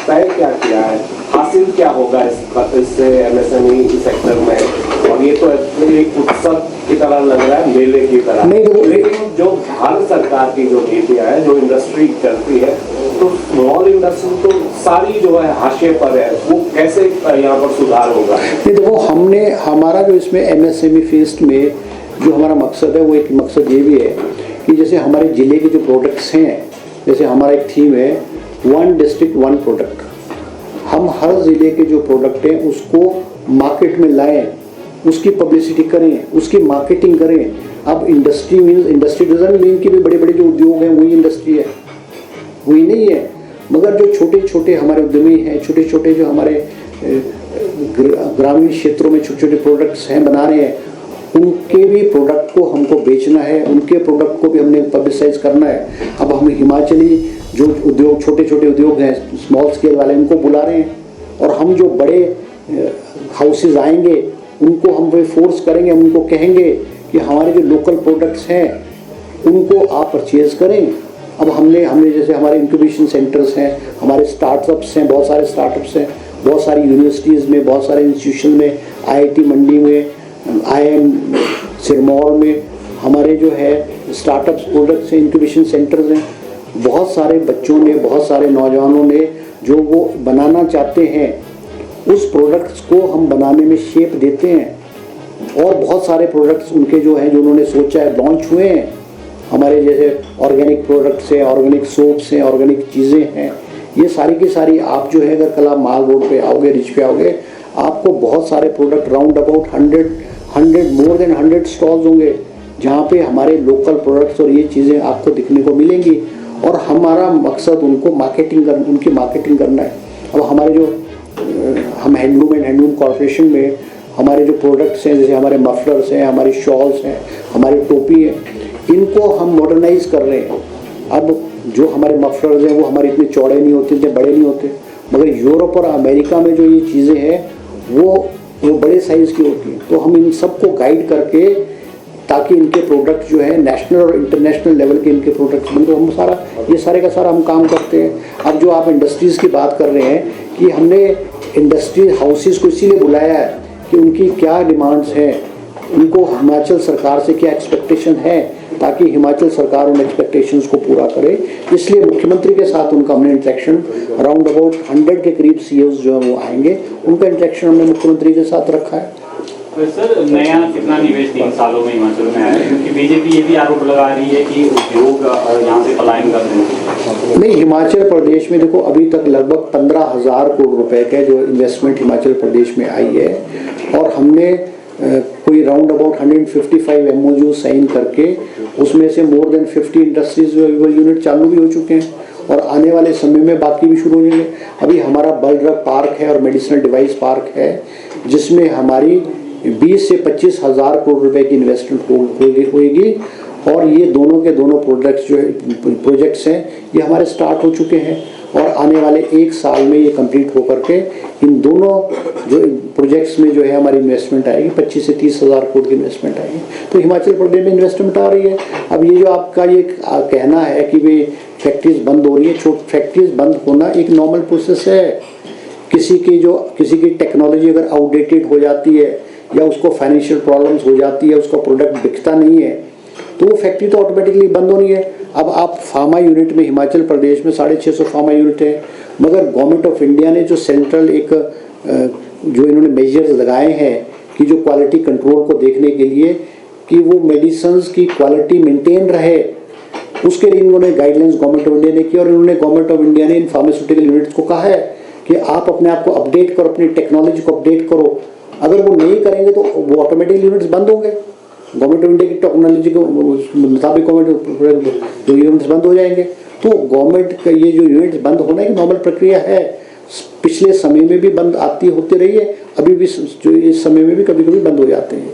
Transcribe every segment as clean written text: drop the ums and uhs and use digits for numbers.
तय क्या किया है, हासिल क्या होगा इससे एमएसएमई सेक्टर में? और ये तो एक उत्सव की तरह लग रहा है, मेले की तरह, लेकिन जो भारत सरकार की जो नीतियां है, जो इंडस्ट्री चलती है, तो स्मॉल इंडस्ट्री तो सारी जो है हाशिए पर है, वो कैसे यहाँ पर सुधार होगा? नहीं, देखो हमने हमारा जो इसमें एमएसएमई फेस्ट में जो हमारा मकसद है, वो एक मकसद ये भी है कि जैसे हमारे ज़िले के जो प्रोडक्ट्स हैं, जैसे हमारा एक थीम है 1 डिस्ट्रिक्ट 1 प्रोडक्ट। हम हर ज़िले के जो प्रोडक्ट हैं उसको मार्केट में लाएं, उसकी पब्लिसिटी करें, उसकी मार्केटिंग करें। अब industry means, industry doesn't mean कि भी बड़े बड़े जो उद्योग हैं वही इंडस्ट्री है, वही नहीं है। मगर जो छोटे छोटे हमारे उद्यमी हैं, छोटे छोटे जो हमारे ग्रामीण क्षेत्रों में छोटे छोटे प्रोडक्ट्स हैं बना रहे हैं, उनके भी प्रोडक्ट को हमको बेचना है, उनके प्रोडक्ट को भी हमने पब्लिसाइज करना है। अब हम हिमाचली जो उद्योग, छोटे छोटे उद्योग हैं, स्मॉल स्केल वाले, उनको बुला रहे हैं, और हम जो बड़े हाउसेज आएंगे उनको हम भी फोर्स करेंगे, हम उनको कहेंगे कि हमारे जो लोकल प्रोडक्ट्स हैं उनको आप परचेज करें। अब हमने जैसे हमारे इंक्यूबेशन सेंटर्स हैं, हमारे स्टार्टअप्स हैं, बहुत सारे स्टार्टअप्स हैं, बहुत सारी यूनिवर्सिटीज़ में, बहुत सारे इंस्टीट्यूशन में, आईआईटी मंडी में, IIM सिरमौर में हमारे जो है स्टार्टअप्स प्रोडक्ट्स हैं, इंक्यूबेशन सेंटर्स हैं। बहुत सारे बच्चों ने, बहुत सारे नौजवानों ने जो वो बनाना चाहते हैं उस प्रोडक्ट्स को हम बनाने में शेप देते हैं, और बहुत सारे प्रोडक्ट्स उनके जो हैं, जो उन्होंने सोचा है, लॉन्च हुए हैं। हमारे जैसे ऑर्गेनिक प्रोडक्ट्स हैं, ऑर्गेनिक सोप्स हैं, ऑर्गेनिक चीज़ें हैं, ये सारी की सारी आप जो है, अगर कल आप माल रोड पे आओगे, रिच पे आओगे, आपको बहुत सारे product round about 100 more than 100 stalls होंगे जहाँ पे हमारे लोकल प्रोडक्ट्स और ये चीज़ें आपको दिखने को मिलेंगी। और हमारा मकसद उनकी मार्केटिंग करना है। अब हमारे जो हम हैंडलूम एंड हैंडलूम कॉर्पोरेशन में हमारे जो प्रोडक्ट्स हैं, जैसे हमारे मफलर्स हैं, हमारी शॉल्स हैं, हमारी टोपी है, इनको हम मॉडर्नाइज कर रहे हैं। अब जो हमारे मफलर्स हैं वो हमारे इतने चौड़े नहीं होते, इतने बड़े नहीं होते, मगर यूरोप और अमेरिका में जो ये चीज़ें हैं वो बड़े साइज़ की होती हैं। तो हम इन सबको गाइड करके, ताकि इनके प्रोडक्ट जो है नेशनल और इंटरनेशनल लेवल के इनके प्रोडक्ट्स बन, तो हम सारा ये सारे का सारा हम काम करते हैं। अब जो आप इंडस्ट्रीज़ की बात कर रहे हैं कि हमने इंडस्ट्री हाउसेस को इसीलिए बुलाया है कि उनकी क्या डिमांड्स हैं, उनको हिमाचल सरकार से क्या एक्सपेक्टेशन है, ताकि हिमाचल सरकार उन एक्सपेक्टेशंस को पूरा करे। इसलिए मुख्यमंत्री के साथ उनका हमने इंटरेक्शन, अराउंड अबाउट 100 के करीब CEOs जो है वो आएंगे, उनका इंटरेक्शन हमने मुख्यमंत्री के साथ रखा है। तो सर, नया कितना निवेश 3 सालों में हिमाचल में आया है? क्योंकि बीजेपी ये भी आरोप लगा रही है कि उद्योग यहाँ से पलायन कर रहे हैं। नहीं, हिमाचल प्रदेश में देखो अभी तक लगभग 15,000 करोड़ रुपए का जो इन्वेस्टमेंट हिमाचल प्रदेश में आई है, और हमने कोई राउंड अबाउट 155 MOU साइन करके उसमें से मोर देन 50 इंडस्ट्रीज यूनिट चालू भी हो चुके हैं, और आने वाले समय में बाकी भी शुरू हो जाएंगे। अभी हमारा बल ड्रग पार्क है और मेडिसिनल डिवाइस पार्क है, जिसमें हमारी 20 से 25,000 करोड़ रुपए की इन्वेस्टमेंट होगी, और ये दोनों के दोनों प्रोजेक्ट्स हैं, ये हमारे स्टार्ट हो चुके हैं, और आने वाले 1 साल में ये कंप्लीट होकर के इन दोनों जो प्रोजेक्ट्स में जो है हमारी इन्वेस्टमेंट आएगी, 25 से 30,000 करोड़ की इन्वेस्टमेंट आएगी। तो हिमाचल प्रदेश में इन्वेस्टमेंट आ रही है। अब ये जो आपका ये कहना है कि वे फैक्ट्रीज बंद हो रही है, फैक्ट्रीज बंद होना एक नॉर्मल प्रोसेस है। किसी की टेक्नोलॉजी अगर आउटडेटेड हो जाती है, या उसको फाइनेंशियल प्रॉब्लम्स हो जाती है, उसका प्रोडक्ट बिकता नहीं है, तो वो फैक्ट्री तो ऑटोमेटिकली बंद होनी है। अब आप फार्मा यूनिट में हिमाचल प्रदेश में 650 फार्मा यूनिट है, मगर गवर्नमेंट ऑफ इंडिया ने जो सेंट्रल एक जो इन्होंने मेजर्स लगाए हैं कि जो क्वालिटी कंट्रोल को देखने के लिए कि वो मेडिसिन्स की क्वालिटी मेंटेन रहे, उसके लिए इन्होंने गाइडलाइंस गवर्नमेंट ऑफ इंडिया ने की, और इन्होंने गवर्नमेंट ऑफ इंडिया ने इन फार्मास्यूटिकल यूनिट्स को कहा है कि आप अपने आप को अपडेट करो, अपनी टेक्नोलॉजी को अपडेट करो। अगर वो नहीं करेंगे तो वो ऑटोमेटिकली यूनिट्स बंद होंगे, गवर्नमेंट ऑफ इंडिया की टेक्नोलॉजी के मुताबिक जो यूनिट्स बंद हो जाएंगे। तो गवर्नमेंट का ये जो यूनिट्स बंद होना एक नॉर्मल प्रक्रिया है, पिछले समय में भी बंद होती रही है, अभी भी जो इस समय में भी कभी कभी बंद हो जाते हैं।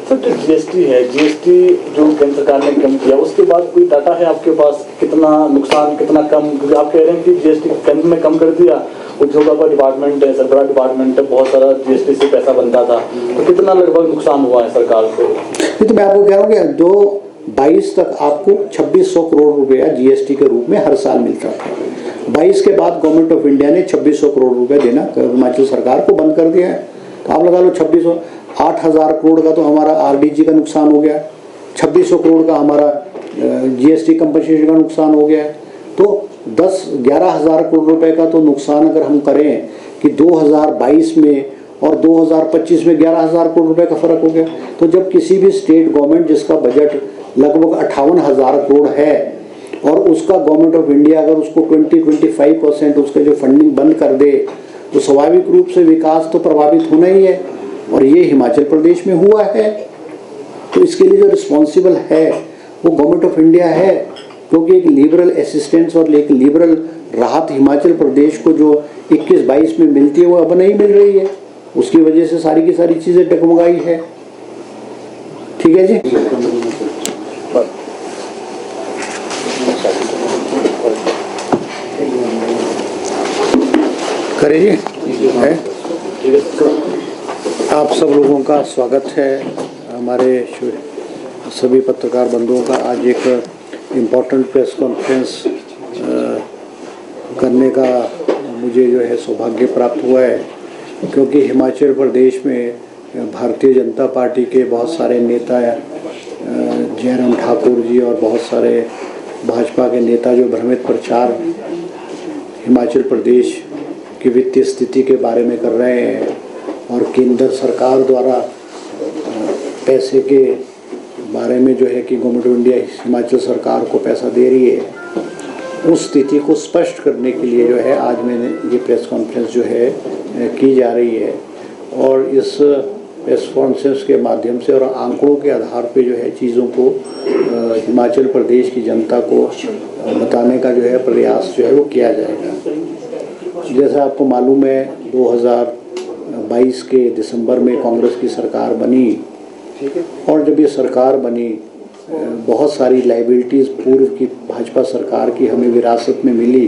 सर, जो GST है, GST जो केंद्र सरकार ने कम किया, उसके बाद कोई डाटा है आपके पास, कितना नुकसान, कितना कम? क्योंकि आप कह रहे हैं कि GST केंद्र में कम कर दिया, उद्योग का डिपार्टमेंट है, सरकार डिपार्टमेंट है, बहुत सारा GST से पैसा बनता था, तो कितना लगभग नुकसान हुआ है सरकार को? ये तो मैं आपको कह रहा हूँ कि 2022 तक आपको 2600 करोड़ रुपया GST के रूप में हर साल मिलता था। 22 के बाद गवर्नमेंट ऑफ इंडिया ने 2600 करोड़ रुपए देना हिमाचल सरकार को बंद कर दिया है। तो आप लगा लो 2600, 8000 करोड़ का तो हमारा आरडीजी का नुकसान हो गया, 2600 करोड़ का हमारा जीएसटी कंपनसेशन का नुकसान हो गया। तो 11,000 करोड़ रुपए का तो नुकसान अगर हम करें कि 2022 में और 2025 में 11,000 करोड़ रुपए का फर्क हो गया। तो जब किसी भी स्टेट गवर्नमेंट जिसका बजट लगभग 58,000 करोड़ है और उसका गवर्नमेंट ऑफ इंडिया अगर उसको 20-25% उसका जो फंडिंग बंद कर दे तो स्वाभाविक रूप से विकास तो प्रभावित होना ही है, और ये हिमाचल प्रदेश में हुआ है। तो इसके लिए जो रिस्पॉन्सिबल है वो गवर्नमेंट ऑफ इंडिया है, क्योंकि एक लिबरल असिस्टेंस और एक लिबरल राहत हिमाचल प्रदेश को जो 21-22 में मिलती है वो अब नहीं मिल रही है। उसकी वजह से सारी की सारी चीज़ें डगमगाई है। ठीक है जी। करिए है। आप सब लोगों का स्वागत है हमारे सभी पत्रकार बंधुओं का। आज एक इम्पोर्टेंट प्रेस कॉन्फ्रेंस करने का मुझे जो है सौभाग्य प्राप्त हुआ है, क्योंकि हिमाचल प्रदेश में भारतीय जनता पार्टी के बहुत सारे नेता जयराम ठाकुर जी और बहुत सारे भाजपा के नेता जो भ्रमित प्रचार हिमाचल प्रदेश की वित्तीय स्थिति के बारे में कर रहे हैं और केंद्र सरकार द्वारा पैसे के बारे में जो है कि गवर्नमेंट ऑफ इंडिया हिमाचल सरकार को पैसा दे रही है, उस स्थिति को स्पष्ट करने के लिए जो है आज मैंने ये प्रेस कॉन्फ्रेंस जो है की जा रही है। और इस प्रेस कॉन्फ्रेंस के माध्यम से और आंकड़ों के आधार पे जो है चीज़ों को हिमाचल प्रदेश की जनता को बताने का जो है प्रयास जो है वो किया जाएगा। जैसा आपको मालूम है 2022 के दिसंबर में कांग्रेस की सरकार बनी, और जब ये सरकार बनी बहुत सारी लाइबिलिटीज़ पूर्व की भाजपा सरकार की हमें विरासत में मिली,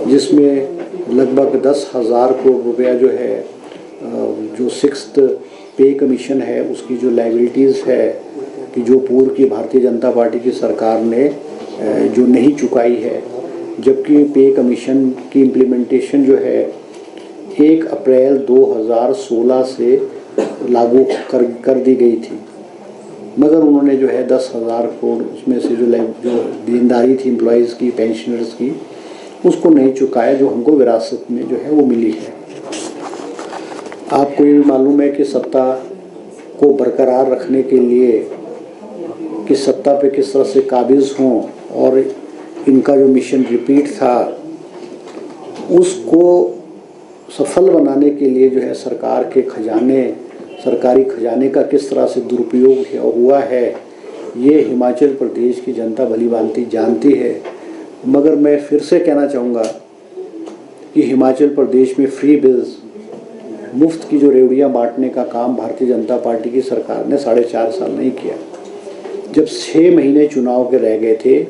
जिसमें लगभग 10,000 करोड़ रुपया जो है जो 6th पे कमीशन है उसकी जो लाइबिलिटीज़ है कि जो पूर्व की भारतीय जनता पार्टी की सरकार ने जो नहीं चुकाई है, जबकि पे कमीशन की इम्प्लीमेंटेशन जो है 1 अप्रैल 2016 से लागू कर दी गई थी, मगर उन्होंने जो है 10,000 करोड़ उसमें से जो देनदारी थी एम्प्लॉयज़ की, पेंशनर्स की, उसको नहीं चुकाया, जो हमको विरासत में जो है वो मिली है। आपको ये भी मालूम है कि सत्ता को बरकरार रखने के लिए कि सत्ता पे किस तरह से काबिज हों और इनका जो मिशन रिपीट था उसको सफल बनाने के लिए जो है सरकार के सरकारी खजाने का किस तरह से दुरुपयोग हुआ है, ये हिमाचल प्रदेश की जनता भली भांति जानती है। मगर मैं फिर से कहना चाहूँगा कि हिमाचल प्रदेश में फ्री बिल्स, मुफ्त की जो रेवड़ियाँ बांटने का काम भारतीय जनता पार्टी की सरकार ने 4.5 साल नहीं किया। जब 6 महीने चुनाव के रह गए थे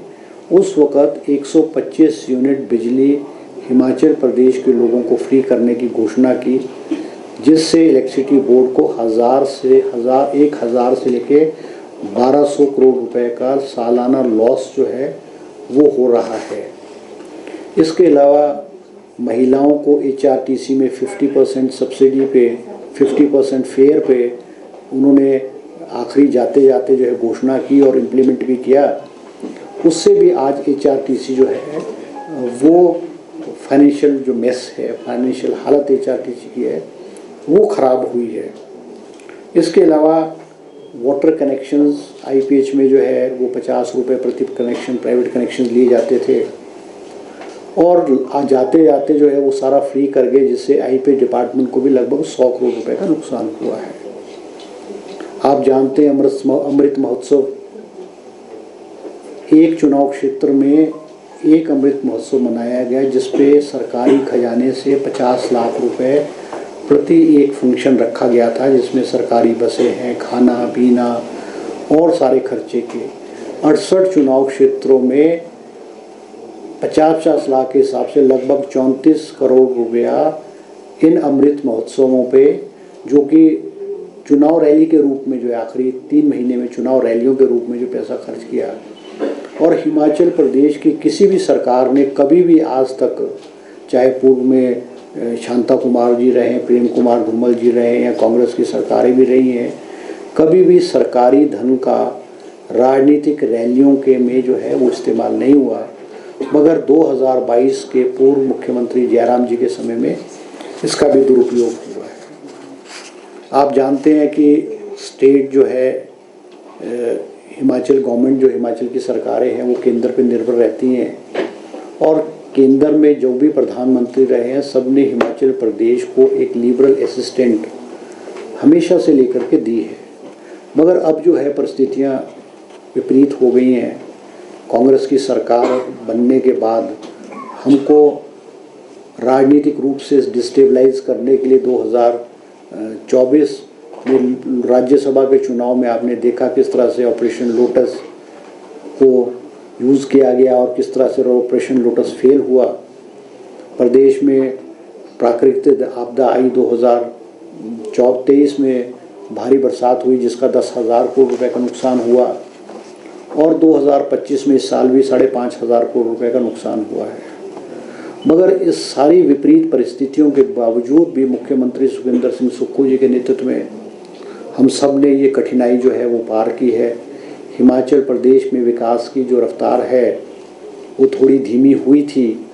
उस वक़्त 125 यूनिट बिजली हिमाचल प्रदेश के लोगों को फ्री करने की घोषणा की, जिससे इलेक्ट्रिसिटी बोर्ड को 1,000 से लेके 1200 करोड़ रुपए का सालाना लॉस जो है वो हो रहा है। इसके अलावा महिलाओं को HRTC में 50% सब्सिडी पे 50% फेयर पे उन्होंने आखिरी जाते जाते जो है घोषणा की और इम्प्लीमेंट भी किया। उससे भी आज HRTC जो है वो फाइनेंशियल जो मेस है, फाइनेंशियल हालत HRTC की है वो ख़राब हुई है। इसके अलावा वाटर कनेक्शंस IPH में जो है वो 50 रुपये प्रति कनेक्शन प्राइवेट कनेक्शन लिए जाते थे, और जाते जाते जो है वो सारा फ्री कर गए, जिससे IPH डिपार्टमेंट को भी लगभग 100 करोड़ रुपए का नुकसान हुआ है। आप जानते हैं अमृत महोत्सव, एक चुनाव क्षेत्र में एक अमृत महोत्सव मनाया गया जिसपे सरकारी खजाने से 50 लाख रुपए प्रति एक फंक्शन रखा गया था, जिसमें सरकारी बसें हैं, खाना पीना और सारे खर्चे के 68 चुनाव क्षेत्रों में 50-50 लाख के हिसाब से लगभग 34 करोड़ रुपया इन अमृत महोत्सवों पे, जो कि चुनाव रैली के रूप में जो है आखिरी 3 महीने में चुनाव रैलियों के रूप में जो पैसा खर्च किया, और हिमाचल प्रदेश की किसी भी सरकार ने कभी भी आज तक, चाहे पूर्व में शांता कुमार जी रहे, प्रेम कुमार धूमल जी रहे या कांग्रेस की सरकारें भी रही हैं, कभी भी सरकारी धन का राजनीतिक रैलियों के में जो है वो इस्तेमाल नहीं हुआ। मगर 2022 के पूर्व मुख्यमंत्री जयराम जी के समय में इसका भी दुरुपयोग हुआ है। आप जानते हैं कि स्टेट जो है, हिमाचल गवर्नमेंट जो हिमाचल की सरकारें हैं वो केंद्र पर निर्भर रहती हैं, और केंद्र में जो भी प्रधानमंत्री रहे हैं सब ने हिमाचल प्रदेश को एक लिबरल असिस्टेंट हमेशा से लेकर के दी है। मगर अब जो है परिस्थितियां विपरीत हो गई हैं। कांग्रेस की सरकार बनने के बाद हमको राजनीतिक रूप से डिस्टेबलाइज करने के लिए 2024 में राज्यसभा के चुनाव में आपने देखा किस तरह से ऑपरेशन लोटस को यूज़ किया गया और किस तरह से ऑपरेशन लोटस फेल हुआ। प्रदेश में प्राकृतिक आपदा आई 2023 में, भारी बरसात हुई जिसका 10,000 करोड़ रुपए का नुकसान हुआ, और 2025 में इस साल भी 5,500 करोड़ रुपए का नुकसान हुआ है। मगर इस सारी विपरीत परिस्थितियों के बावजूद भी मुख्यमंत्री सुखविंदर सिंह सुक्खू जी के नेतृत्व में हम सब ने ये कठिनाई जो है वो पार की है। हिमाचल प्रदेश में विकास की जो रफ्तार है वो थोड़ी धीमी हुई थी,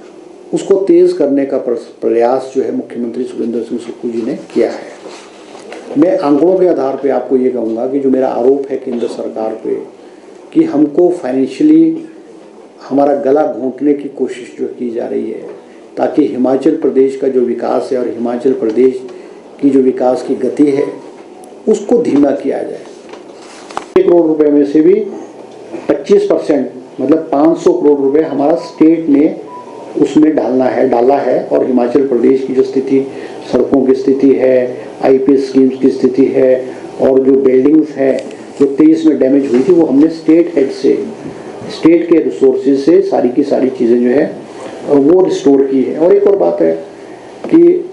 उसको तेज़ करने का प्रयास जो है मुख्यमंत्री सुखविंदर सिंह सुक्खू जी ने किया है। मैं आंकड़ों के आधार पे आपको ये कहूँगा कि जो मेरा आरोप है केंद्र सरकार पे कि हमको फाइनेंशियली हमारा गला घोंटने की कोशिश जो की जा रही है, ताकि हिमाचल प्रदेश का जो विकास है और हिमाचल प्रदेश की जो विकास की गति है उसको धीमा किया जाए। 1 करोड़ रुपए में से भी 25% मतलब 500 करोड़ रुपए हमारा स्टेट ने उसमें डाला है, और हिमाचल प्रदेश की जो स्थिति, सड़कों की स्थिति है, आईपीएस स्कीम्स की स्थिति है, और जो बिल्डिंग्स है जो 23 में डैमेज हुई थी वो हमने स्टेट हेड से, स्टेट के रिसोर्सेज से सारी की सारी चीज़ें जो है वो रिस्टोर की है। और एक और बात है कि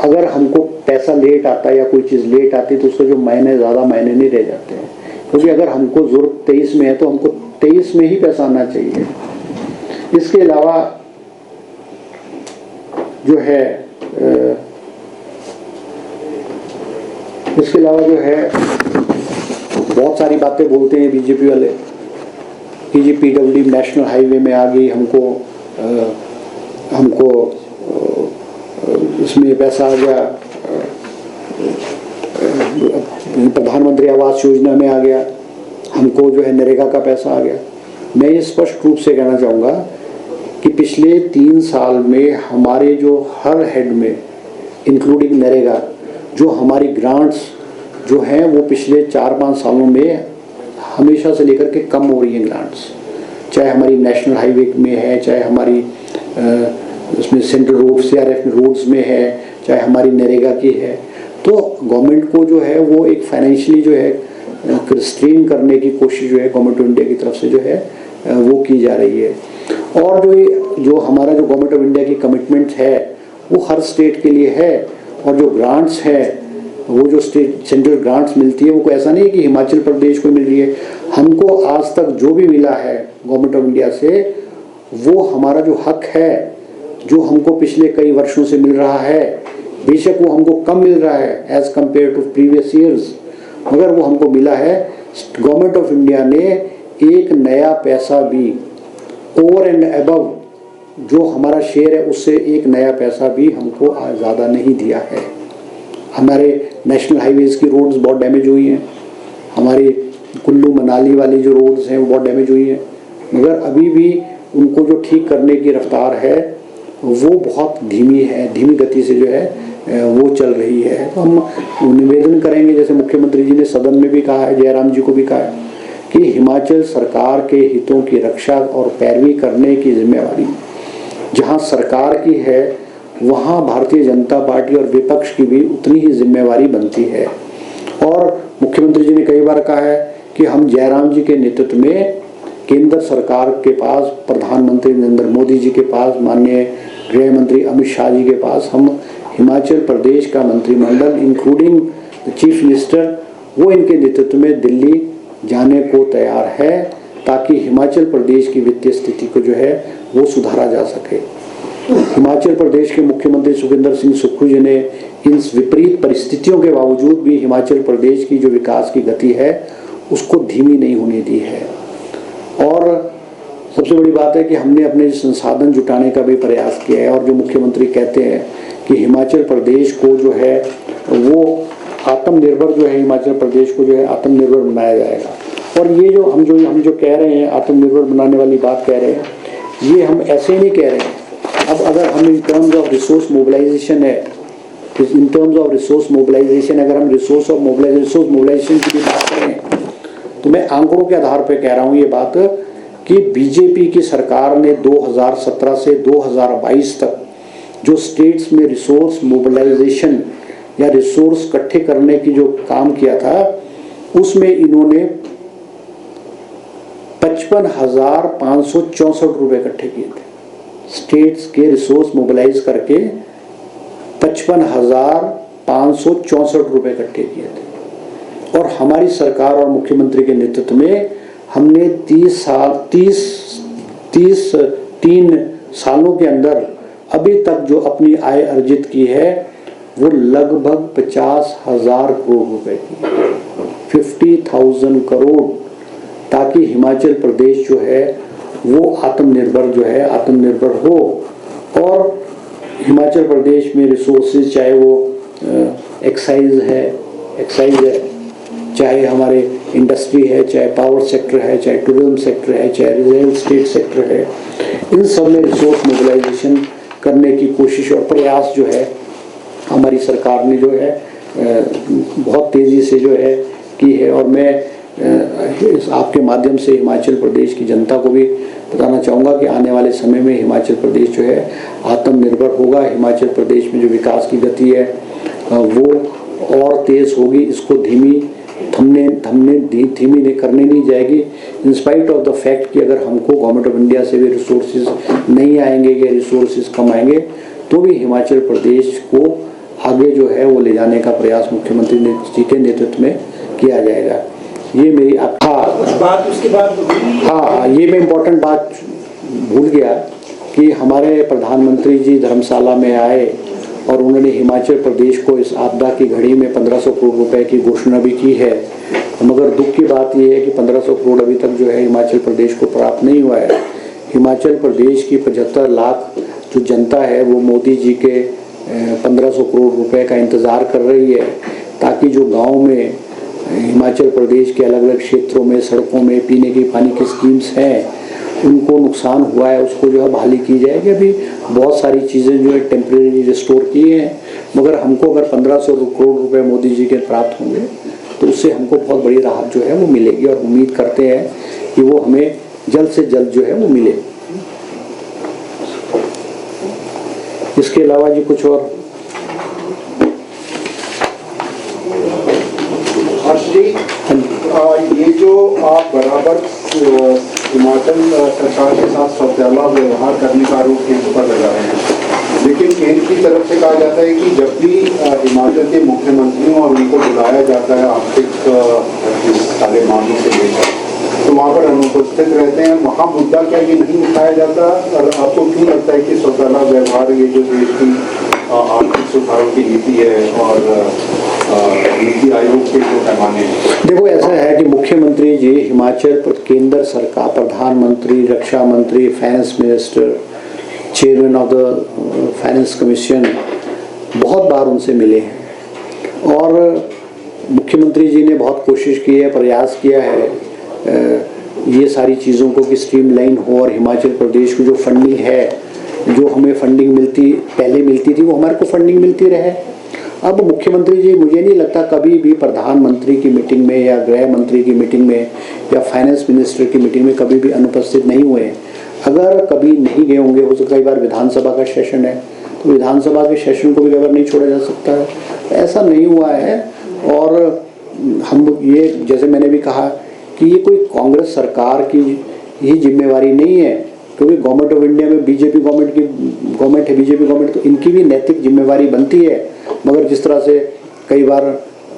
अगर हमको पैसा लेट आता है या कोई चीज़ लेट आती है तो उसका जो मायने, ज़्यादा मायने नहीं रह जाते हैं, क्योंकि अगर हमको ज़रूरत 23 में है तो हमको 23 में ही पैसा आना चाहिए। इसके अलावा जो है बहुत सारी बातें बोलते हैं बीजेपी वाले कि जी पीडब्ल्यूडी नेशनल हाईवे में आ गई, हमको इसमें पैसा आ गया, प्रधानमंत्री आवास योजना में आ गया, हमको जो है नरेगा का पैसा आ गया। मैं ये स्पष्ट रूप से कहना चाहूँगा कि पिछले 3 साल में हमारे जो हर हेड में इंक्लूडिंग नरेगा जो हमारी ग्रांट्स जो हैं वो पिछले 4-5 सालों में हमेशा से लेकर के कम हो रही हैं ग्रांट्स, चाहे हमारी नेशनल हाईवे में है, चाहे हमारी उसमें सेंट्रल रोड CRF रोड्स में है, चाहे हमारी नरेगा की है। तो गवर्नमेंट को जो है वो एक फाइनेंशियली जो है रिस्ट्रेन करने की कोशिश जो है गवर्नमेंट ऑफ इंडिया की तरफ से जो है वो की जा रही है। और जो हमारा जो गवर्नमेंट ऑफ इंडिया की कमिटमेंट है वो हर स्टेट के लिए है, और जो ग्रांट्स है वो जो स्टेट सेंट्रल ग्रांट्स मिलती है वो कोई ऐसा नहीं है कि हिमाचल प्रदेश को मिल रही है। हमको आज तक जो भी मिला है गवर्नमेंट ऑफ इंडिया से वो हमारा जो हक है, जो हमको पिछले कई वर्षों से मिल रहा है, बेशक वो हमको कम मिल रहा है as compared to previous years, मगर वो हमको मिला है। गवर्नमेंट ऑफ इंडिया ने एक नया पैसा भी ओवर एंड अबव जो हमारा शेयर है उससे एक नया पैसा भी हमको ज़्यादा नहीं दिया है। हमारे नेशनल हाईवेज़ की रोड्स बहुत डैमेज हुई हैं, हमारी कुल्लू मनाली वाली जो रोड्स हैं वो बहुत डैमेज हुई हैं, मगर अभी भी उनको जो ठीक करने की रफ्तार है वो बहुत धीमी है, धीमी गति से जो है वो चल रही है। तो हम निवेदन करेंगे, जैसे मुख्यमंत्री जी ने सदन में भी कहा है, जयराम जी को भी कहा है कि हिमाचल सरकार के हितों की रक्षा और पैरवी करने की जिम्मेवारी जहां सरकार की है वहां भारतीय जनता पार्टी और विपक्ष की भी उतनी ही जिम्मेवारी बनती है। और मुख्यमंत्री जी ने कई बार कहा है कि हम जयराम जी के नेतृत्व में केंद्र सरकार के पास, प्रधानमंत्री नरेंद्र मोदी जी के पास, माननीय गृह मंत्री अमित शाह जी के पास, हम हिमाचल प्रदेश का मंत्रिमंडल इंक्लूडिंग चीफ मिनिस्टर वो इनके नेतृत्व में दिल्ली जाने को तैयार है, ताकि हिमाचल प्रदेश की वित्तीय स्थिति को जो है वो सुधारा जा सके। हिमाचल प्रदेश के मुख्यमंत्री सुखविंदर सिंह सुक्खू जी ने इन विपरीत परिस्थितियों के बावजूद भी हिमाचल प्रदेश की जो विकास की गति है उसको धीमी नहीं होने दी है। और सबसे बड़ी बात है कि हमने अपने संसाधन जुटाने का भी प्रयास किया है, और जो मुख्यमंत्री कहते हैं कि हिमाचल प्रदेश को जो है वो आत्मनिर्भर जो है, हिमाचल प्रदेश को जो है आत्मनिर्भर बनाया जाएगा। और ये जो हम जो कह रहे हैं आत्मनिर्भर बनाने वाली बात कह रहे हैं, ये हम ऐसे ही नहीं कह रहे हैं। अब अगर हम in terms of resource mobilisation है, in terms of resource mobilisation अगर हम रिसोर्स मोबिलाइजेशन की भी बात करें तो मैं आंकड़ों के आधार पर कह रहा हूँ ये बात कि बीजेपी की सरकार ने 2017 से 2022 तक जो स्टेट्स में रिसोर्स मोबिलाइजेशन या रिसोर्स इकट्ठे करने की जो काम किया था उसमें इन्होंने 55,564 रुपए इकट्ठे किए थे। स्टेट्स के रिसोर्स मोबिलाइज करके 55,564 रुपए इकट्ठे किए थे। और हमारी सरकार और मुख्यमंत्री के नेतृत्व में हमने 3 सालों के अंदर अभी तक जो अपनी आय अर्जित की है वो लगभग 50,000 करोड़ रुपए की, 50,000 करोड़, ताकि हिमाचल प्रदेश जो है वो आत्मनिर्भर हो। और हिमाचल प्रदेश में रिसोर्सेज चाहे वो एक्साइज है, चाहे हमारे इंडस्ट्री है, चाहे पावर सेक्टर है, चाहे टूरिज्म सेक्टर है, चाहे रियल एस्टेट सेक्टर है, इन सब में रिसोर्स मोबिलाइजेशन करने की कोशिश और प्रयास जो है हमारी सरकार ने जो है बहुत तेज़ी से जो है की है। और मैं आपके माध्यम से हिमाचल प्रदेश की जनता को भी बताना चाहूँगा कि आने वाले समय में हिमाचल प्रदेश जो है आत्मनिर्भर होगा। हिमाचल प्रदेश में जो विकास की गति है वो और तेज़ होगी। इसको धीमी करने नहीं जाएगी, इंस्पाइट ऑफ द फैक्ट कि अगर हमको गवर्नमेंट ऑफ इंडिया से भी रिसोर्सेज नहीं आएंगे या रिसोर्सेज कम आएंगे तो भी हिमाचल प्रदेश को आगे जो है वो ले जाने का प्रयास मुख्यमंत्री जी के नेतृत्व में किया जाएगा। ये मेरी ये मैं इम्पोर्टेंट बात भूल गया कि हमारे प्रधानमंत्री जी धर्मशाला में आए और उन्होंने हिमाचल प्रदेश को इस आपदा की घड़ी में 1500 करोड़ रुपए की घोषणा भी की है। मगर दुख की बात यह है कि 1500 करोड़ अभी तक जो है हिमाचल प्रदेश को प्राप्त नहीं हुआ है। हिमाचल प्रदेश की 75 लाख जो जनता है वो मोदी जी के 1500 करोड़ रुपए का इंतज़ार कर रही है, ताकि जो गांव में हिमाचल प्रदेश के अलग अलग क्षेत्रों में सड़कों में पीने के पानी की स्कीम्स हैं उनको नुकसान हुआ है उसको जो है बहाली की जाएगी। अभी बहुत सारी चीज़ें जो है टेम्परेरी रिस्टोर की हैं, मगर हमको अगर 1500 करोड़ रुपए मोदी जी के प्राप्त होंगे तो उससे हमको बहुत बड़ी राहत जो है वो मिलेगी, और उम्मीद करते हैं कि वो हमें जल्द से जल्द जो है वो मिले। इसके अलावा जी कुछ और? ये जो आप बराबर हिमाचल सरकार के साथ सौतेला व्यवहार करने का आरोप केंद्र पर लगा रहे हैं, लेकिन केंद्र की तरफ से कहा जाता है कि जब भी हिमाचल के मुख्यमंत्रियों और उनको बुलाया जाता है आर्थिक सारे मामलों के लिए तो वहाँ पर अनुपस्थित रहते हैं। वहाँ मुद्दा क्या ये नहीं उठाया जाता? और आपको क्यों लगता है कि सौतेला व्यवहार ये जो देश की आर्थिक सुधारों की नीति है और नीति आयोग के जो पैमाने हैं? देखो ऐसा है कि मुख्यमंत्री जी हिमाचल केंद्र सरकार, प्रधानमंत्री, रक्षा मंत्री, finance minister, chairman of the finance commission बहुत बार उनसे मिले हैं, और मुख्यमंत्री जी ने बहुत कोशिश की है, प्रयास किया है ये सारी चीज़ों को कि स्ट्रीमलाइन हो, और हिमाचल प्रदेश को जो फंडिंग है, जो हमें फंडिंग पहले मिलती थी वो हमारे को फंडिंग मिलती रहे। अब मुख्यमंत्री जी मुझे नहीं लगता कभी भी प्रधानमंत्री की मीटिंग में या गृह मंत्री की मीटिंग में या फाइनेंस मिनिस्टर की मीटिंग में कभी भी अनुपस्थित नहीं हुए। अगर कभी नहीं गए होंगे, हो सकता है कई बार विधानसभा का सेशन है तो विधानसभा के सेशन को भी अगर नहीं छोड़ा जा सकता है, ऐसा नहीं हुआ है। और हम ये जैसे मैंने भी कहा कि ये कोई कांग्रेस सरकार की ही जिम्मेवारी नहीं है, क्योंकि गवर्नमेंट ऑफ इंडिया में बीजेपी गवर्नमेंट है, बीजेपी गवर्नमेंट, तो इनकी भी नैतिक जिम्मेवारी बनती है। मगर जिस तरह से कई बार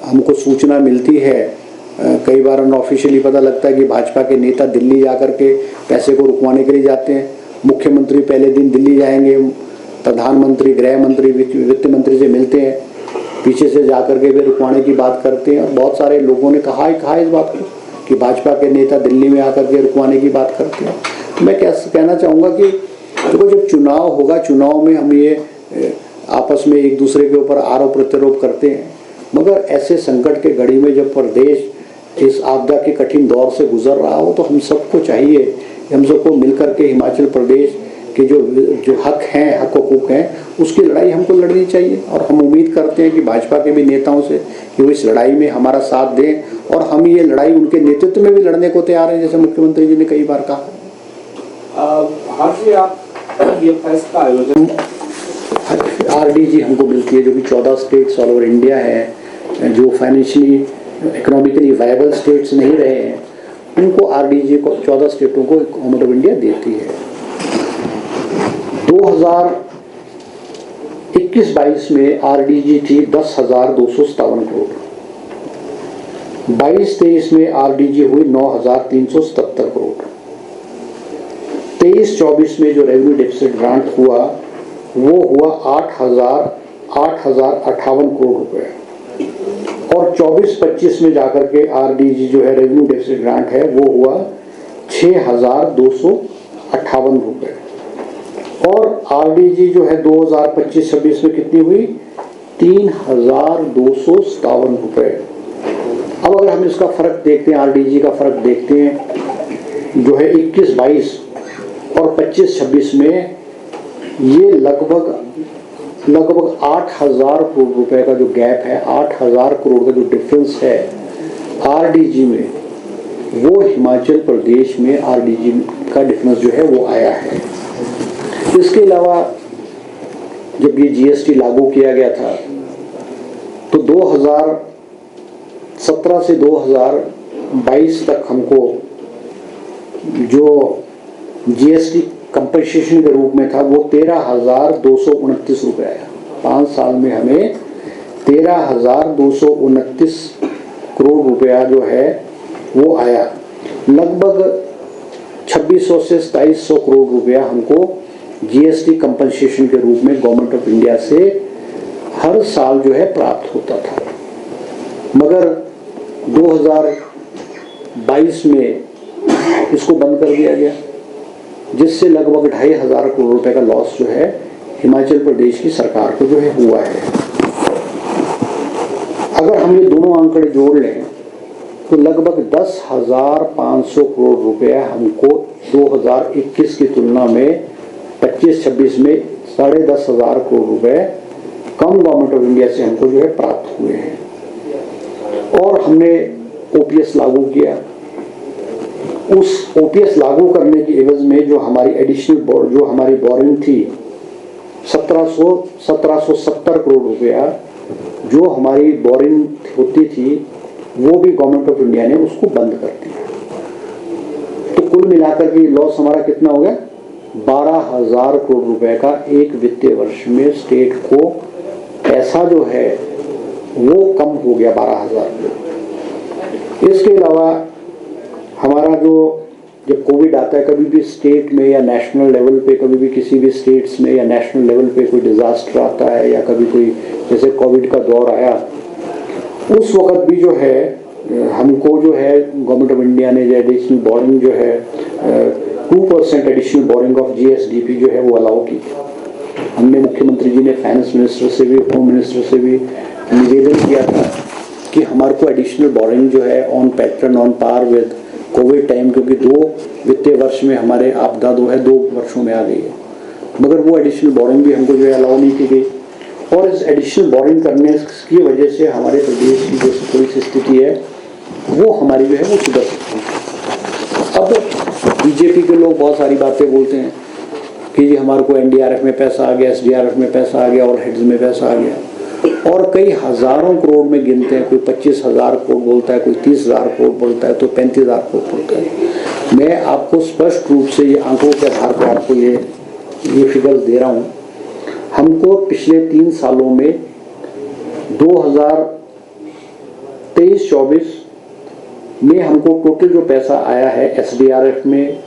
हमको सूचना मिलती है कई बार अनऑफिशियली पता लगता है कि भाजपा के नेता दिल्ली जा कर के पैसे को रुकवाने के लिए जाते हैं। मुख्यमंत्री पहले दिन दिल्ली जाएंगे, प्रधानमंत्री, गृह मंत्री, वित्त मंत्री से मिलते हैं, पीछे से जा कर के फिर रुकवाने की बात करते हैं। और बहुत सारे लोगों ने कहा इस बात को कि भाजपा के नेता दिल्ली में आकर के रुकवाने की बात करते हैं। तो मैं कहना चाहूँगा कि देखो, जब चुनाव होगा, चुनाव में हम ये आपस में एक दूसरे के ऊपर आरोप प्रत्यारोप करते हैं, मगर ऐसे संकट के घड़ी में जब प्रदेश इस आपदा के कठिन दौर से गुजर रहा हो, तो हम सबको चाहिए, हम सबको मिलकर के हिमाचल प्रदेश के जो हक हैं, हक हुकूक हैं, उसकी लड़ाई हमको लड़नी चाहिए। और हम उम्मीद करते हैं कि भाजपा के भी नेताओं से कि वो इस लड़ाई में हमारा साथ दें, और हम ये लड़ाई उनके नेतृत्व में भी लड़ने को तैयार हैं, जैसे मुख्यमंत्री जी ने कई बार कहा। हर्ष, आप ये फेस्ट का आयोजन RDG हमको मिलती है, जो कि 14 स्टेट्स ऑल ओवर इंडिया है, जो फाइनेंशियली इकोनॉमिकली वायबल स्टेट्स नहीं रहे हैं, उनको RDG को 14 स्टेटों को गवर्नमेंट ऑफ इंडिया देती है। 2021-22 में RDG थी 10,257 करोड़, 22-23 में RDG हुई 9,377 करोड़, 23-24 में जो रेवेन्यू डेफिसिट ग्रांट हुआ वो हुआ 8,058 करोड़ रुपए, और 24-25 में जाकर के RDG जो है रेवेन्यू डेफिसिट ग्रांट है वो हुआ 6,258 रुपए, और RDG जो है 2025-26 में कितनी हुई, 3,257 रुपए। अब अगर हम इसका फर्क देखते हैं, RDG का फर्क देखते हैं, जो है 21-22 और 25-26 में ये लगभग 8,000 करोड़ रुपए का जो गैप है, 8,000 करोड़ का जो डिफरेंस है RDG में, वो हिमाचल प्रदेश में RDG का डिफरेंस जो है वो आया है। इसके अलावा जब ये GST लागू किया गया था, तो 2017 से 2022 तक हमको जो GST कंपनसेशन के रूप में था वो 13,229 रुपये आया। 5 साल में हमें 13,229 करोड़ रुपया जो है वो आया। लगभग 2,600 से 2,700 करोड़ रुपया हमको GST कंपनसेशन के रूप में गवर्नमेंट ऑफ इंडिया से हर साल जो है प्राप्त होता था, मगर 2022 में इसको बंद कर दिया गया, जिससे लगभग 2,500 करोड़ रुपए का लॉस जो है हिमाचल प्रदेश की सरकार को जो है हुआ है। अगर हम ये दोनों आंकड़े जोड़ लें तो लगभग 10,500 करोड़ रुपया हमको 2021 की तुलना में 25-26 में 10,500 करोड़ रुपए कम गवर्नमेंट ऑफ इंडिया से हमको जो है प्राप्त हुए हैं। और हमने OPS लागू किया। उस OPS लागू करने की एवज में जो हमारी एडिशनल जो हमारी बोरिंग थी 1770 करोड़ रुपया जो हमारी बोरिंग होती थी, वो भी गवर्नमेंट ऑफ इंडिया ने उसको बंद कर दिया। तो कुल मिलाकर के लॉस हमारा कितना हो गया, 12,000 करोड़ रुपए का एक वित्तीय वर्ष में स्टेट को पैसा जो है वो कम हो गया 12,000 करोड़। इसके अलावा हमारा जो जब कोविड आता है, कभी भी स्टेट में या नेशनल लेवल पे, कभी भी किसी भी स्टेट्स में या नेशनल लेवल पे कोई डिजास्टर आता है या कभी कोई जैसे कोविड का दौर आया, उस वक्त भी जो है हमको जो है गवर्नमेंट ऑफ इंडिया ने जो एडिशनल बोरिंग जो है 2% एडिशनल बोरिंग ऑफ GSDP जो है वो अलाउ की। हमने मुख्यमंत्री जी ने फाइनेंस मिनिस्टर से भी, होम मिनिस्टर से भी निवेदन किया था कि हमारे को एडिशनल बोरिंग जो है on pattern on par with Covid time, क्योंकि 2 वित्तीय वर्ष में हमारे आपदा 2 वर्षों में आ गई है, मगर वो एडिशनल बोरिंग भी हमको जो है अलाउ नहीं की गई। और इस एडिशनल बोरिंग करने की वजह से हमारे प्रदेश की जो थोड़ी सी स्थिति है वो हमारी जो है वो सुधर सकती है। अब बीजेपी के लोग बहुत सारी बातें बोलते हैं कि जी हमारे को NDRF में पैसा आ गया, SDRF में पैसा आ गया और हेड्स में पैसा आ गया, और कई हजारों करोड़ में गिनते हैं। कोई 25,000 करोड़ बोलता है, कोई 30,000 करोड़ बोलता है, तो 35,000 करोड़ बोलता है। मैं आपको स्पष्ट रूप से ये आंकड़ों के आधार पर आपको ये फिगर्स दे रहा हूँ। हमको पिछले 3 सालों में 2023-24 में हमको टोटल जो पैसा आया है SDRF में,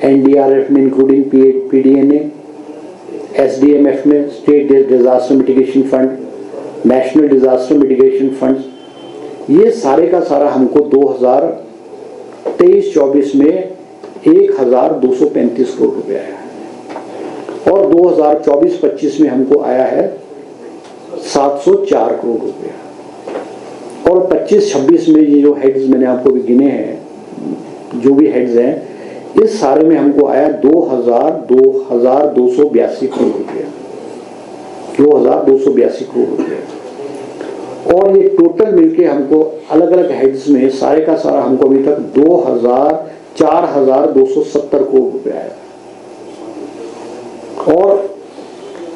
NDRF में इंक्लूडिंग PDNA, SDMF में state disaster mitigation fund, national disaster mitigation fund, ये सारे का सारा हमको 2023-24 में 1235 करोड़ रुपए आया है और 2024-25 में हमको आया है 704 करोड़ रुपए और 25-26 में ये जो हेड्स मैंने आपको भी गिने हैं, जो भी हेड्स हैं, इस सारे में हमको आया 2282 करोड़ रुपया, 2282 करोड़ रुपया। और ये टोटल मिलके हमको अलग अलग हेड्स में सारे का सारा हमको अभी तक 4270 करोड़ रुपया आया। और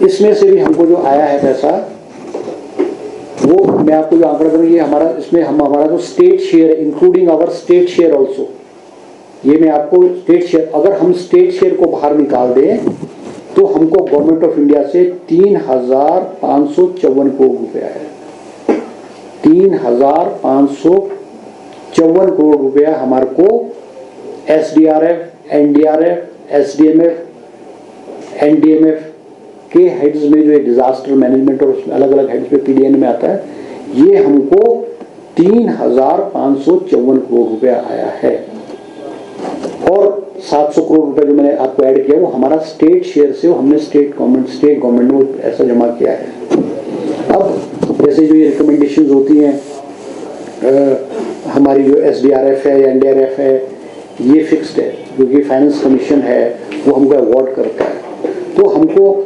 इसमें से भी हमको जो आया है पैसा, वो मैं आपको जो आंकड़ा करूँ, ये हमारा इसमें हमारा जो state share including our state share also, ये मैं आपको स्टेट शेयर, अगर हम स्टेट शेयर को बाहर निकाल दें तो हमको गवर्नमेंट ऑफ इंडिया से 3554 करोड़ रुपया है। 3554 करोड़ रुपया हमारे को SDRF, NDRF, SDMF, NDMF के हेड्स में जो डिजास्टर मैनेजमेंट और उसमें अलग अलग हेड्स में PDN में आता है, ये हमको 3554 करोड़ रुपया आया है। और 700 करोड़ रुपए जो मैंने आपको ऐड किया वो हमारा स्टेट शेयर से, वो हमने स्टेट गवर्नमेंट में ऐसा जमा किया है। अब जैसे जो ये रिकमेंडेशंस होती हैं, हमारी जो SDRF है या NDRF है, ये फिक्स्ड है क्योंकि फाइनेंस कमीशन है वो हमको अवार्ड करता है। तो हमको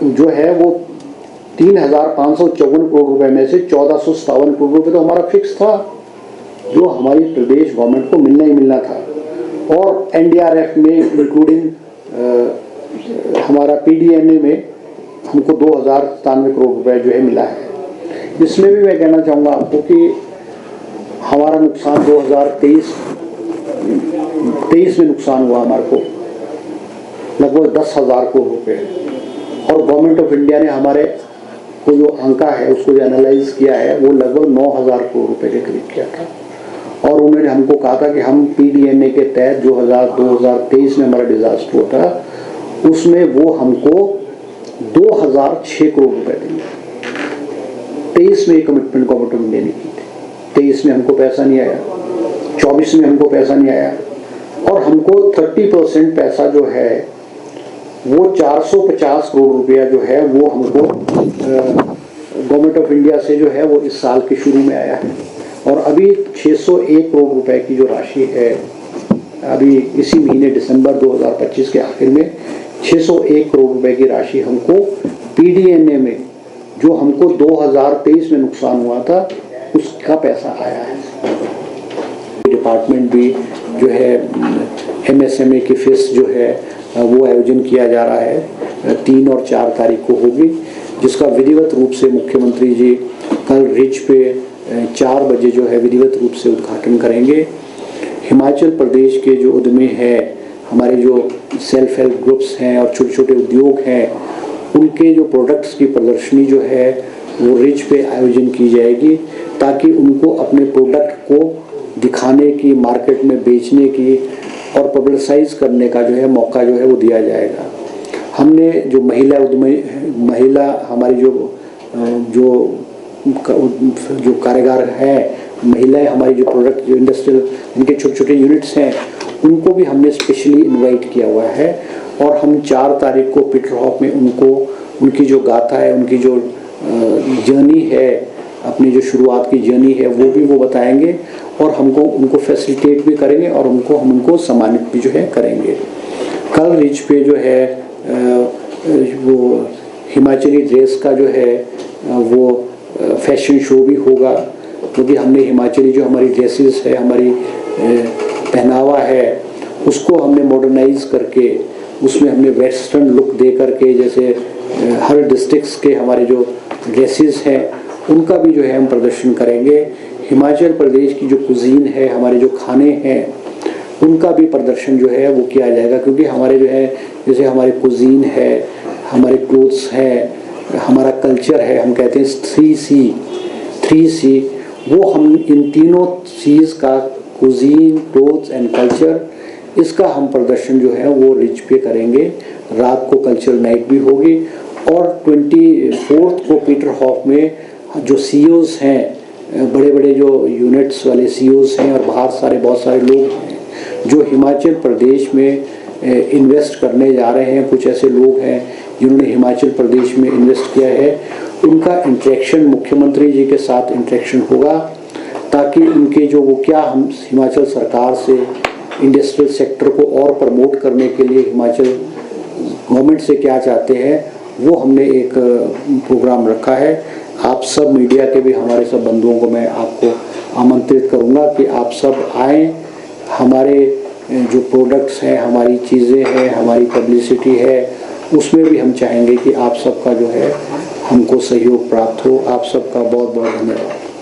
जो है वो 3554 करोड़ रुपए में से 1457 करोड़ रुपए तो हमारा फिक्स था, जो हमारी प्रदेश गवर्नमेंट को मिलना ही मिलना था। और NDRF में इंक्लूडिंग हमारा PDNA में हमको 2097 करोड़ रुपए जो है मिला है। इसमें भी मैं कहना चाहूँगा आपको कि हमारा नुकसान 2023 में नुकसान हुआ हमारे को लगभग 10,000 करोड़ रुपए, और गवर्नमेंट ऑफ इंडिया ने हमारे को जो आंका है उसको जो एनालाइज किया है वो लगभग 9,000 करोड़ रुपए के करीब किया था। और उन्होंने हमको कहा था कि हम PDNA के तहत जो 2023 में हमारा डिजास्टर हुआ था उसमें वो हमको 2006 करोड़ रुपए देंगे। 23 में कमिटमेंट गवर्नमेंट ऑफ इंडिया ने की थी, 23 में हमको पैसा नहीं आया, 24 में हमको पैसा नहीं आया, और हमको 30% पैसा जो है वो 450 करोड़ रुपया जो है वो हमको गवर्नमेंट ऑफ इंडिया से जो है वो इस साल के शुरू में आया है। और अभी 601 करोड़ रुपए की जो राशि है, अभी इसी महीने दिसंबर 2025 के आखिर में 601 करोड़ रुपए की राशि हमको PDNA में जो हमको 2023 में नुकसान हुआ था उसका पैसा आया है। डिपार्टमेंट भी जो है MSME की फेस्ट जो है वो आयोजन किया जा रहा है, 3 और 4 तारीख को होगी, जिसका विधिवत रूप से मुख्यमंत्री जी कल रिच पे 4 बजे जो है विधिवत रूप से उद्घाटन करेंगे। हिमाचल प्रदेश के जो उद्यमी हैं, हमारे जो सेल्फ हेल्प ग्रुप्स हैं और छोटे छोटे उद्योग हैं, उनके जो प्रोडक्ट्स की प्रदर्शनी जो है वो रिच पे आयोजन की जाएगी, ताकि उनको अपने प्रोडक्ट को दिखाने की, मार्केट में बेचने की और पब्लिसाइज करने का जो है मौका जो है वो दिया जाएगा। हमने जो महिला हमारी जो कारीगर है, महिलाएं हमारी जो प्रोडक्ट जो इंडस्ट्रियल इनके छोटे छोटे यूनिट्स हैं, उनको भी हमने स्पेशली इनवाइट किया हुआ है। और हम 4 तारीख को पीटर हॉफ में उनकी जो गाथा है, उनकी जो जर्नी है, अपनी जो शुरुआत की जर्नी है वो भी वो बताएंगे, और उनको फैसिलिटेट भी करेंगे और हम उनको सम्मानित भी जो है करेंगे। कल रिच पे जो है वो हिमाचली ड्रेस का जो है वो फैशन शो भी होगा, क्योंकि हमने हिमाचली जो हमारी ड्रेसेस है, हमारी पहनावा है, उसको हमने मॉडर्नाइज करके उसमें हमने वेस्टर्न लुक दे करके, जैसे हर डिस्ट्रिक्ट्स के हमारे जो ड्रेसेस हैं उनका भी जो है हम प्रदर्शन करेंगे। हिमाचल प्रदेश की जो कुजीन है, हमारे जो खाने हैं, उनका भी प्रदर्शन जो है वो किया जाएगा, क्योंकि हमारे जो है जैसे हमारे कुजीन है, हमारे क्लोथ्स है, हमारा कल्चर है, हम कहते हैं 3C वो हम इन तीनों चीज़ का कुजीन, क्लोथ्स एंड कल्चर, इसका हम प्रदर्शन जो है वो रिच पे करेंगे। रात को कल्चरल नाइट भी होगी और 24 को पीटर हॉफ में जो CEOs हैं, बड़े बड़े जो यूनिट्स वाले CEOs हैं और बाहर बहुत सारे लोग हैं जो हिमाचल प्रदेश में इन्वेस्ट करने जा रहे हैं। कुछ ऐसे लोग हैं जिन्होंने हिमाचल प्रदेश में इन्वेस्ट किया है, उनका इंटरेक्शन मुख्यमंत्री जी के साथ इंटरेक्शन होगा, ताकि उनके जो वो क्या हम हिमाचल सरकार से इंडस्ट्रियल सेक्टर को और प्रमोट करने के लिए हिमाचल गवर्नमेंट से क्या चाहते हैं, वो हमने एक प्रोग्राम रखा है। आप सब मीडिया के भी हमारे सब बंधुओं को मैं आपको आमंत्रित करूंगा कि आप सब आएँ। हमारे जो प्रोडक्ट्स हैं, हमारी चीज़ें हैं, हमारी पब्लिसिटी है, उसमें भी हम चाहेंगे कि आप सबका जो है हमको सहयोग प्राप्त हो। आप सबका बहुत बहुत धन्यवाद।